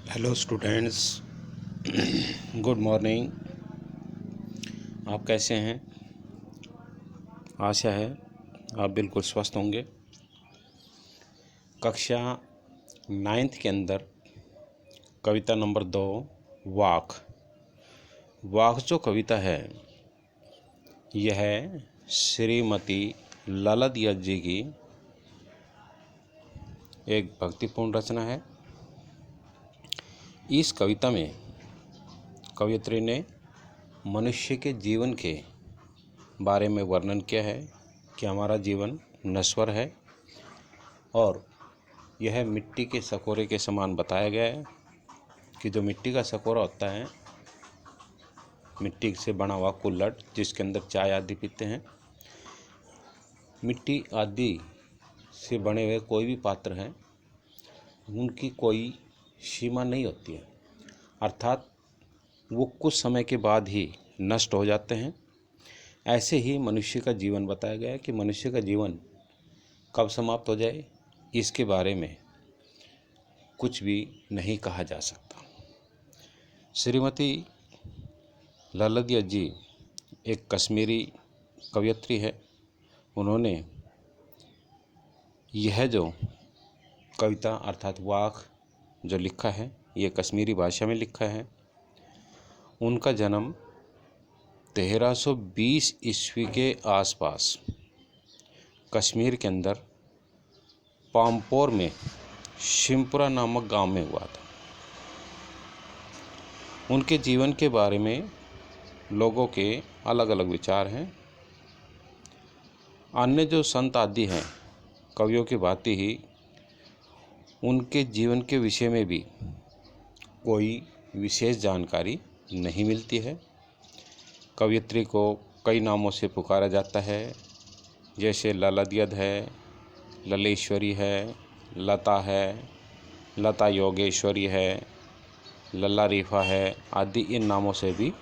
Hello students, good morning. आप कैसे हैं? आशा है आप बिल्कुल स्वस्थ होंगे। कक्षा 9th के अंदर कविता नंबर 2 वाक जो कविता है यह श्रीमती ललदिया जी की एक भक्तिपूर्ण रचना है। इस कविता में कवयित्री ने मनुष्य के जीवन के बारे में वर्णन किया है कि हमारा जीवन नश्वर है और यह मिट्टी के सकोरे के समान बताया गया है कि जो मिट्टी का सकोरा होता है, मिट्टी से बना हुआ कुल्हड़ जिसके अंदर चाय आदि पीते हैं, मिट्टी आदि से बने हुए कोई भी पात्र हैं, उनकी कोई सीमा नहीं होती है, अर्थात वो कुछ समय के बाद ही नष्ट हो जाते हैं। ऐसे ही मनुष्य का जीवन बताया गया है कि मनुष्य का जीवन कब समाप्त हो जाए इसके बारे में कुछ भी नहीं कहा जा सकता। श्रीमती ललदिया जी एक कश्मीरी कवयित्री है। उन्होंने यह जो कविता अर्थात वाक जो लिखा है ये कश्मीरी भाषा में लिखा है। उनका जन्म 1320 ईस्वी के आसपास कश्मीर के अंदर पामपोर में शिमपुरा नामक गांव में हुआ था। उनके जीवन के बारे में लोगों के अलग अलग विचार हैं। अन्य जो संत आदि हैं कवियों की भांति ही उनके जीवन के विषय में भी कोई विशेष जानकारी नहीं मिलती है। कवयित्री को कई नामों से पुकारा जाता है, जैसे ललदियद है, ललेश्वरी है, लता है, लता योगेश्वरी है, लल्ला रीफा है आदि इन नामों से भी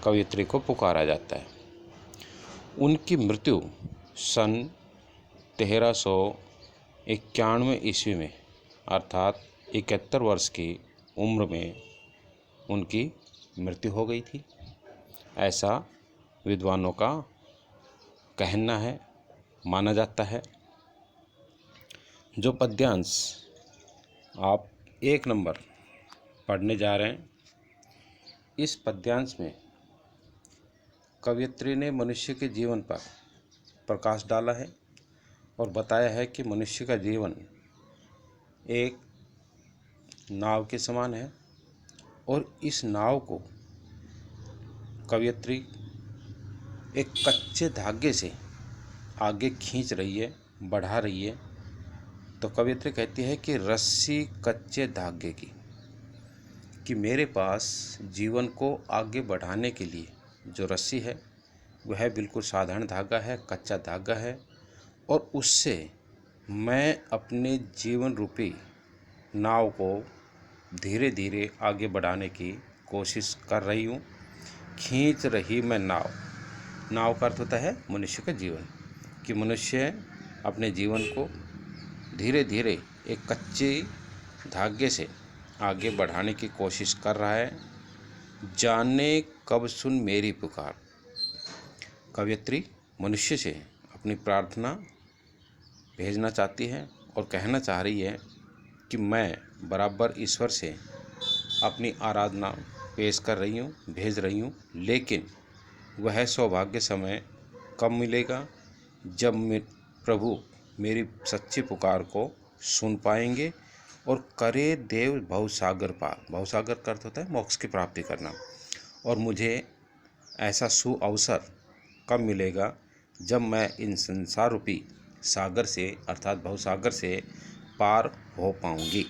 कवयित्री को पुकारा जाता है। उनकी मृत्यु सन 1391 ईस्वी में अर्थात 71 वर्ष की उम्र में उनकी मृत्यु हो गई थी, ऐसा विद्वानों का कहना है, माना जाता है। जो पद्यांश आप 1 नंबर पढ़ने जा रहे हैं, इस पद्यांश में कवयित्री ने मनुष्य के जीवन पर प्रकाश डाला है और बताया है कि मनुष्य का जीवन एक नाव के समान है और इस नाव को कवयित्री एक कच्चे धागे से आगे खींच रही है, बढ़ा रही है। तो कवयित्री कहती है कि रस्सी कच्चे धागे की, कि मेरे पास जीवन को आगे बढ़ाने के लिए जो रस्सी है वह बिल्कुल साधारण धागा है, कच्चा धागा है और उससे मैं अपने जीवन रूपी नाव को धीरे धीरे आगे बढ़ाने की कोशिश कर रही हूँ। खींच रही मैं नाव का अर्थ होता है मनुष्य का जीवन, कि मनुष्य अपने जीवन को धीरे धीरे एक कच्चे धागे से आगे बढ़ाने की कोशिश कर रहा है। जाने कब सुन मेरी पुकार। कवयित्री मनुष्य से अपनी प्रार्थना भेजना चाहती है और कहना चाह रही है कि मैं बराबर ईश्वर से अपनी आराधना पेश कर रही हूँ, भेज रही हूँ, लेकिन वह सौभाग्य समय कब मिलेगा जब प्रभु मेरी सच्ची पुकार को सुन पाएंगे और करे देव भवसागर पार। भवसागर का अर्थ होता है मोक्ष की प्राप्ति करना। और मुझे ऐसा सुअवसर कब मिलेगा जब मैं इन संसार रूपी सागर से अर्थात भवसागर से पार हो पाऊंगी।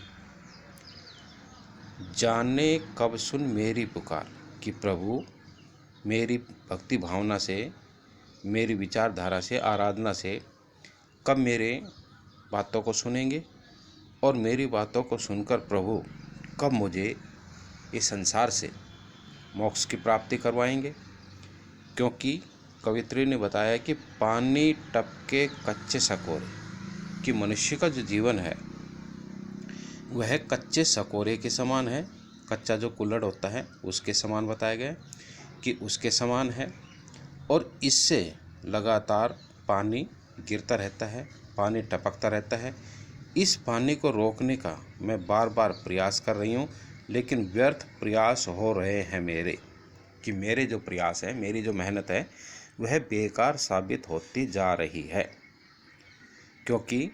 जाने कब सुन मेरी पुकार, कि प्रभु मेरी भक्ति भावना से, मेरी विचारधारा से, आराधना से कब मेरे बातों को सुनेंगे और मेरी बातों को सुनकर प्रभु कब मुझे इस संसार से मोक्ष की प्राप्ति करवाएंगे। क्योंकि कवयित्री ने बताया कि पानी टपके कच्चे सकोरे, कि मनुष्य का जो जीवन है वह कच्चे सकोरे के समान है। कच्चा जो कुल्हड़ होता है उसके समान बताया गया कि उसके समान है, और इससे लगातार पानी गिरता रहता है, पानी टपकता रहता है। इस पानी को रोकने का मैं बार बार प्रयास कर रही हूँ, लेकिन व्यर्थ प्रयास हो रहे हैं मेरे, कि मेरे जो प्रयास है, मेरी जो मेहनत है, वह बेकार साबित होती जा रही है। क्योंकि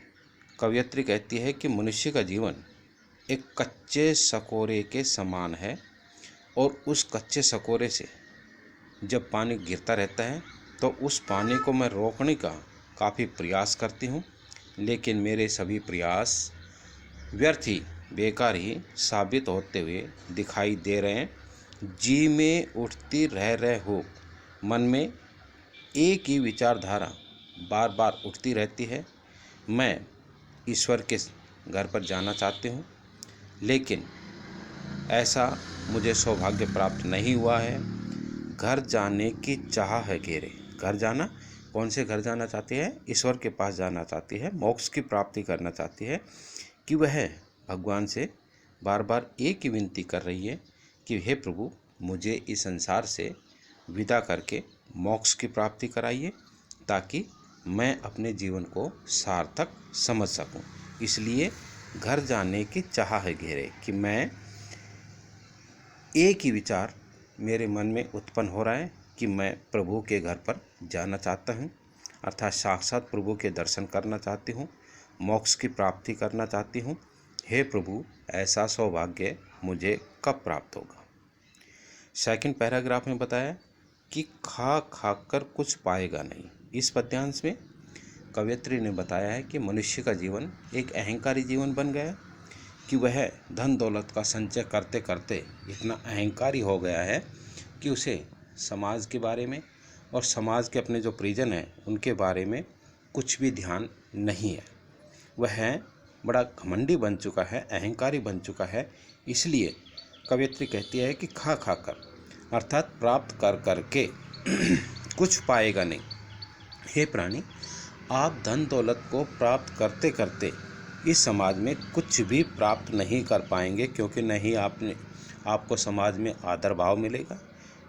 कवयित्री कहती है कि मनुष्य का जीवन एक कच्चे सकोरे के समान है, और उस कच्चे सकोरे से जब पानी गिरता रहता है तो उस पानी को मैं रोकने का काफ़ी प्रयास करती हूँ, लेकिन मेरे सभी प्रयास व्यर्थ ही, बेकार ही साबित होते हुए दिखाई दे रहे हैं। जी में उठती रह हो, मन में एक ही विचारधारा बार बार उठती रहती है। मैं ईश्वर के घर पर जाना चाहती हूँ, लेकिन ऐसा मुझे सौभाग्य प्राप्त नहीं हुआ है। घर जाने की चाह है घेरे। घर जाना, कौन से घर जाना चाहती है? ईश्वर के पास जाना चाहती है, मोक्ष की प्राप्ति करना चाहती है, कि वह भगवान से बार बार एक ही विनती कर रही है कि हे प्रभु, मुझे इस संसार से विदा करके मोक्ष की प्राप्ति कराइए, ताकि मैं अपने जीवन को सार्थक समझ सकूं। इसलिए घर जाने की चाह है घेरे, कि मैं एक ही विचार मेरे मन में उत्पन्न हो रहा है कि मैं प्रभु के घर पर जाना चाहता हूँ, अर्थात साक्षात प्रभु के दर्शन करना चाहती हूँ, मोक्ष की प्राप्ति करना चाहती हूँ। हे प्रभु, ऐसा सौभाग्य मुझे कब प्राप्त होगा? सेकंड पैराग्राफ में बताया कि खा खा कर कुछ पाएगा नहीं। इस पद्यांश में कवयित्री ने बताया है कि मनुष्य का जीवन एक अहंकारी जीवन बन गया, कि वह धन दौलत का संचय करते करते इतना अहंकारी हो गया है कि उसे समाज के बारे में और समाज के अपने जो परिजन हैं उनके बारे में कुछ भी ध्यान नहीं है। वह बड़ा घमंडी बन चुका है, अहंकारी बन चुका है। इसलिए कवयित्री कहती है कि खा खा कर, अर्थात प्राप्त कर कर के कुछ पाएगा नहीं। हे प्राणी, आप धन दौलत को प्राप्त करते करते इस समाज में कुछ भी प्राप्त नहीं कर पाएंगे, क्योंकि नहीं आपको समाज में आदर भाव मिलेगा,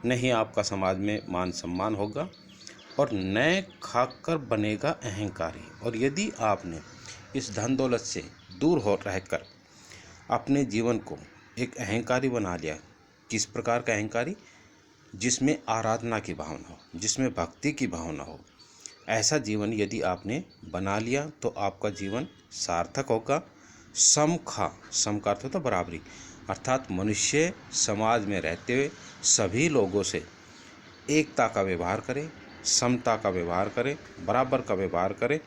नहीं आपका समाज में मान सम्मान होगा, और न खाकर बनेगा अहंकारी। और यदि आपने इस धन दौलत से दूर हो रहकर अपने जीवन को एक अहंकारी बना लिया, किस प्रकार का अहंकारी? जिसमें आराधना की भावना हो, जिसमें भक्ति की भावना हो, ऐसा जीवन यदि आपने बना लिया तो आपका जीवन सार्थक होगा। समखा, सम का अर्थ होता बराबरी, अर्थात मनुष्य समाज में रहते हुए सभी लोगों से एकता का व्यवहार करे, समता का व्यवहार करे, बराबर का व्यवहार करे,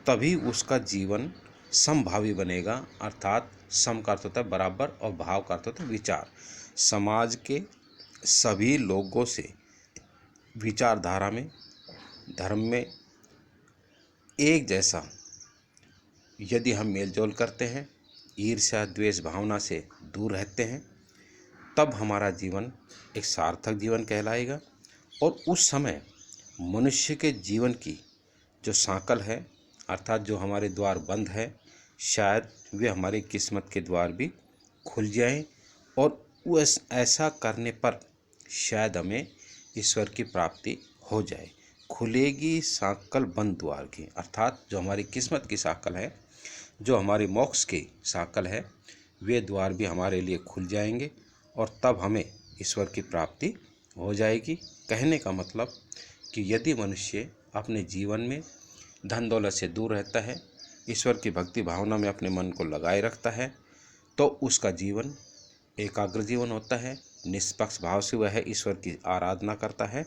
तभी उसका जीवन समभावी बनेगा। अर्थात सम का अर्थ होता है बराबर और भाव का अर्थ होता है विचार। समाज के सभी लोगों से विचारधारा में, धर्म में एक जैसा यदि हम मेलजोल करते हैं, ईर्ष्या द्वेष भावना से दूर रहते हैं, तब हमारा जीवन एक सार्थक जीवन कहलाएगा। और उस समय मनुष्य के जीवन की जो सांकल है, अर्थात जो हमारे द्वार बंद है, शायद वे हमारी किस्मत के द्वार भी खुल जाएं, और ऐसा करने पर शायद हमें ईश्वर की प्राप्ति हो जाए। खुलेगी सांकल बंद द्वार की, अर्थात जो हमारी किस्मत की सांकल है, जो हमारी मोक्ष की सांकल है, वे द्वार भी हमारे लिए खुल जाएंगे, और तब हमें ईश्वर की प्राप्ति हो जाएगी। कहने का मतलब कि यदि मनुष्य अपने जीवन में धन दौलत से दूर रहता है, ईश्वर की भक्ति भावना में अपने मन को लगाए रखता है, तो उसका जीवन एकाग्र जीवन होता है। निष्पक्ष भाव से वह ईश्वर की आराधना करता है,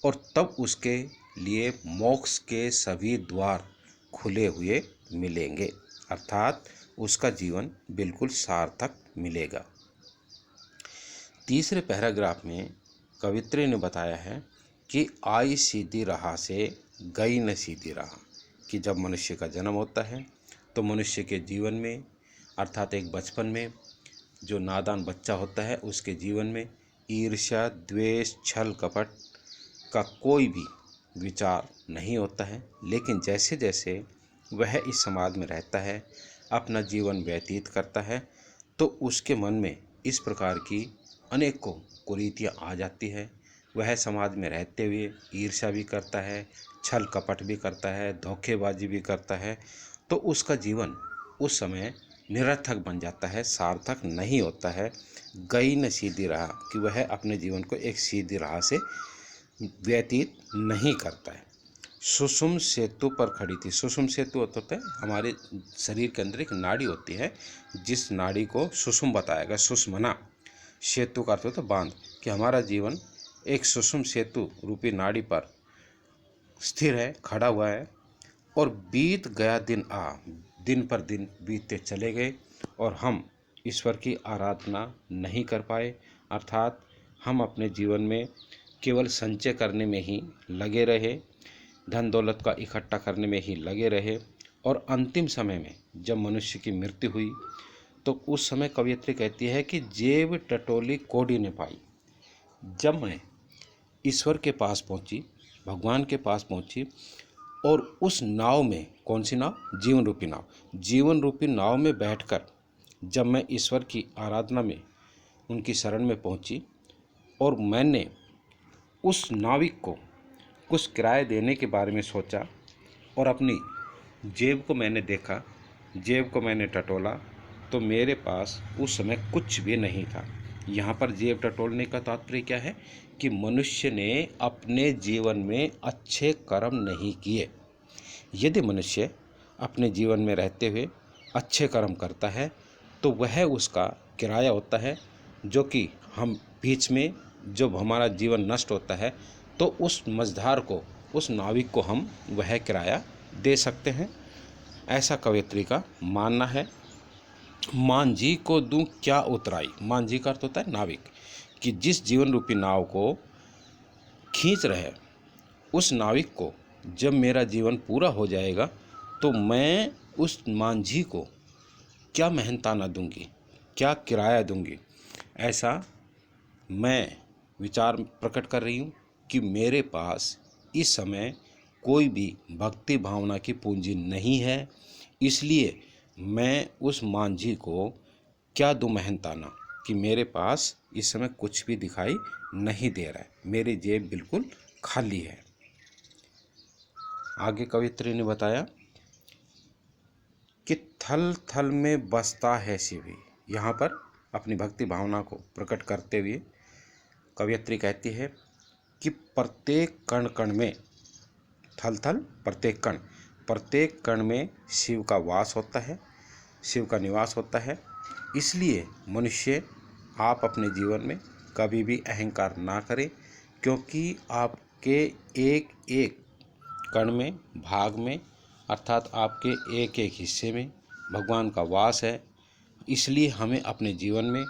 और तब उसके लिए मोक्ष के सभी द्वार खुले हुए मिलेंगे, अर्थात उसका जीवन बिल्कुल सार्थक मिलेगा। तीसरे पैराग्राफ में कवयित्री ने बताया है कि आई सीधी राह से गई न सीधी राह, कि जब मनुष्य का जन्म होता है तो मनुष्य के जीवन में, अर्थात एक बचपन में जो नादान बच्चा होता है, उसके जीवन में ईर्ष्या द्वेष छल कपट का कोई भी विचार नहीं होता है। लेकिन जैसे जैसे वह इस समाज में रहता है, अपना जीवन व्यतीत करता है तो उसके मन में इस प्रकार की अनेकों कुरीतियाँ आ जाती है। वह समाज में रहते हुए ईर्ष्या भी करता है, छल कपट भी करता है, धोखेबाजी भी करता है, तो उसका जीवन उस समय निरर्थक बन जाता है, सार्थक नहीं होता है। गई न सीधी राह, कि वह अपने जीवन को एक सीधी राह से व्यतीत नहीं करता है। सुषुम सेतु पर खड़ी थी। सुषुम सेतु होता है हमारे शरीर के अंदर एक नाड़ी होती है, जिस नाड़ी को सुषुम बताया गया, सुषमना। सेतु का अर्थ होता है बांध, कि हमारा जीवन एक सुषुम सेतु रूपी नाड़ी पर स्थिर है, खड़ा हुआ है। और बीत गया दिन पर दिन बीतते चले गए और हम ईश्वर की आराधना नहीं कर पाए, अर्थात हम अपने जीवन में केवल संचय करने में ही लगे रहे, धन दौलत का इकट्ठा करने में ही लगे रहे। और अंतिम समय में जब मनुष्य की मृत्यु हुई तो उस समय कवयित्री कहती है कि जेब टटोली कोडी ने पाई। जब मैं ईश्वर के पास पहुंची, भगवान के पास पहुंची, और उस नाव में, कौन सी नाव? जीवन रूपी नाव। जीवन रूपी नाव में बैठकर जब मैं ईश्वर की आराधना में, उनकी शरण में पहुंची, और मैंने उस नाविक को कुछ किराया देने के बारे में सोचा और अपनी जेब को मैंने देखा, जेब को मैंने टटोला, तो मेरे पास उस समय कुछ भी नहीं था। यहाँ पर जेब टटोलने का तात्पर्य क्या है कि मनुष्य ने अपने जीवन में अच्छे कर्म नहीं किए। यदि मनुष्य अपने जीवन में रहते हुए अच्छे कर्म करता है तो वह उसका किराया होता है, जो कि हम बीच में जब हमारा जीवन नष्ट होता है तो उस मझधार को, उस नाविक को हम वह किराया दे सकते हैं। ऐसा कवयित्री का मानना है। मांझी को दूं क्या उतराई। मांझी का अर्थ होता है नाविक, कि जिस जीवन रूपी नाव को खींच रहे उस नाविक को जब मेरा जीवन पूरा हो जाएगा तो मैं उस मांझी को क्या मेहनताना दूंगी, क्या किराया दूंगी। ऐसा मैं विचार प्रकट कर रही हूँ कि मेरे पास इस समय कोई भी भक्ति भावना की पूंजी नहीं है, इसलिए मैं उस मांझी को क्या दूं मेहनताना कि मेरे पास इस समय कुछ भी दिखाई नहीं दे रहा है, मेरी जेब बिल्कुल खाली है। आगे कवित्री ने बताया कि थल थल में बसता है शिव। यहाँ पर अपनी भक्ति भावना को प्रकट करते हुए कवियत्री कहती है कि प्रत्येक कण कण में, थल थल प्रत्येक कण में शिव का वास होता है, शिव का निवास होता है। इसलिए मनुष्य, आप अपने जीवन में कभी भी अहंकार ना करें, क्योंकि आपके एक एक कण में, भाग में, अर्थात आपके एक एक हिस्से में भगवान का वास है। इसलिए हमें अपने जीवन में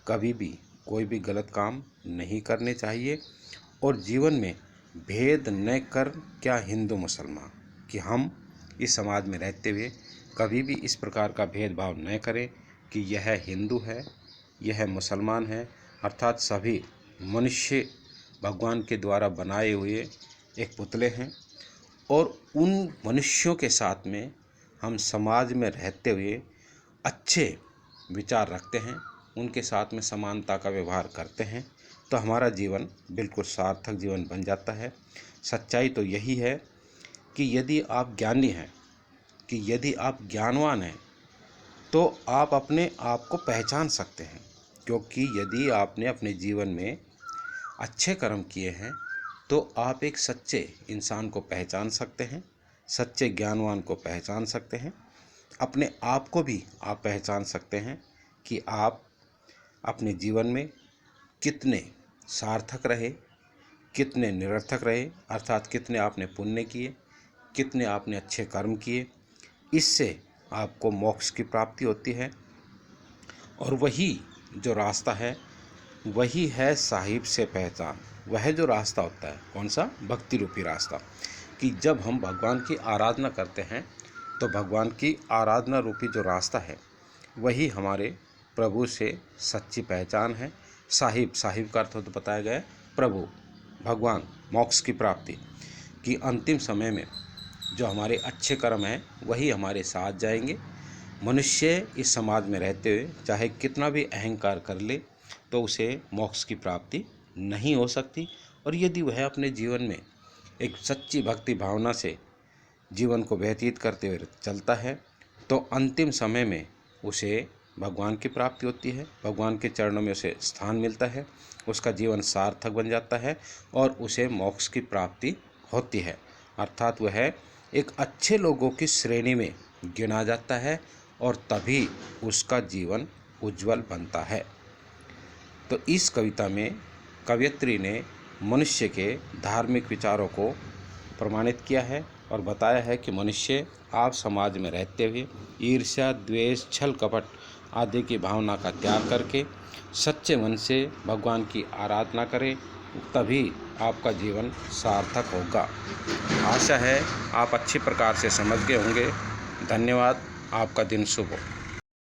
कभी भी कोई भी गलत काम नहीं करने चाहिए और जीवन में भेद न कर क्या हिंदू मुसलमान, कि हम इस समाज में रहते हुए कभी भी इस प्रकार का भेदभाव न करें कि यह हिंदू है, यह मुसलमान है। अर्थात सभी मनुष्य भगवान के द्वारा बनाए हुए एक पुतले हैं और उन मनुष्यों के साथ में हम समाज में रहते हुए अच्छे विचार रखते हैं, उनके साथ में समानता का व्यवहार करते हैं, तो हमारा जीवन बिल्कुल सार्थक जीवन बन जाता है। सच्चाई तो यही है कि यदि आप ज्ञानी हैं, कि यदि आप ज्ञानवान हैं, तो आप अपने आप को पहचान सकते हैं, क्योंकि यदि आपने अपने जीवन में अच्छे कर्म किए हैं तो आप एक सच्चे इंसान को पहचान सकते हैं, सच्चे ज्ञानवान को पहचान सकते हैं। अपने आप को भी आप पहचान सकते हैं कि आप अपने जीवन में कितने सार्थक रहे, कितने निरर्थक रहे, अर्थात कितने आपने पुण्य किए, कितने आपने अच्छे कर्म किए। इससे आपको मोक्ष की प्राप्ति होती है और वही जो रास्ता है वही है साहिब से पहचान। वह जो रास्ता होता है, कौन सा? भक्ति रूपी रास्ता, कि जब हम भगवान की आराधना करते हैं तो भगवान की आराधना रूपी जो रास्ता है वही हमारे प्रभु से सच्ची पहचान है। साहिब का अर्थ तो बताया गया है प्रभु, भगवान, मोक्ष की प्राप्ति, कि अंतिम समय में जो हमारे अच्छे कर्म हैं वही हमारे साथ जाएंगे, मनुष्य इस समाज में रहते हुए चाहे कितना भी अहंकार कर ले तो उसे मोक्ष की प्राप्ति नहीं हो सकती। और यदि वह अपने जीवन में एक सच्ची भक्ति भावना से जीवन को व्यतीत करते हुए चलता है तो अंतिम समय में उसे भगवान की प्राप्ति होती है, भगवान के चरणों में उसे स्थान मिलता है, उसका जीवन सार्थक बन जाता है और उसे मोक्ष की प्राप्ति होती है। अर्थात वह एक अच्छे लोगों की श्रेणी में गिना जाता है और तभी उसका जीवन उज्जवल बनता है। तो इस कविता में कवयित्री ने मनुष्य के धार्मिक विचारों को प्रमाणित किया है और बताया है कि मनुष्य आप समाज में रहते हुए ईर्ष्या, द्वेष, छल कपट आदि की भावना का त्याग करके सच्चे मन से भगवान की आराधना करें, तभी आपका जीवन सार्थक होगा। आशा है आप अच्छी प्रकार से समझ गए होंगे। धन्यवाद। आपका दिन शुभ हो।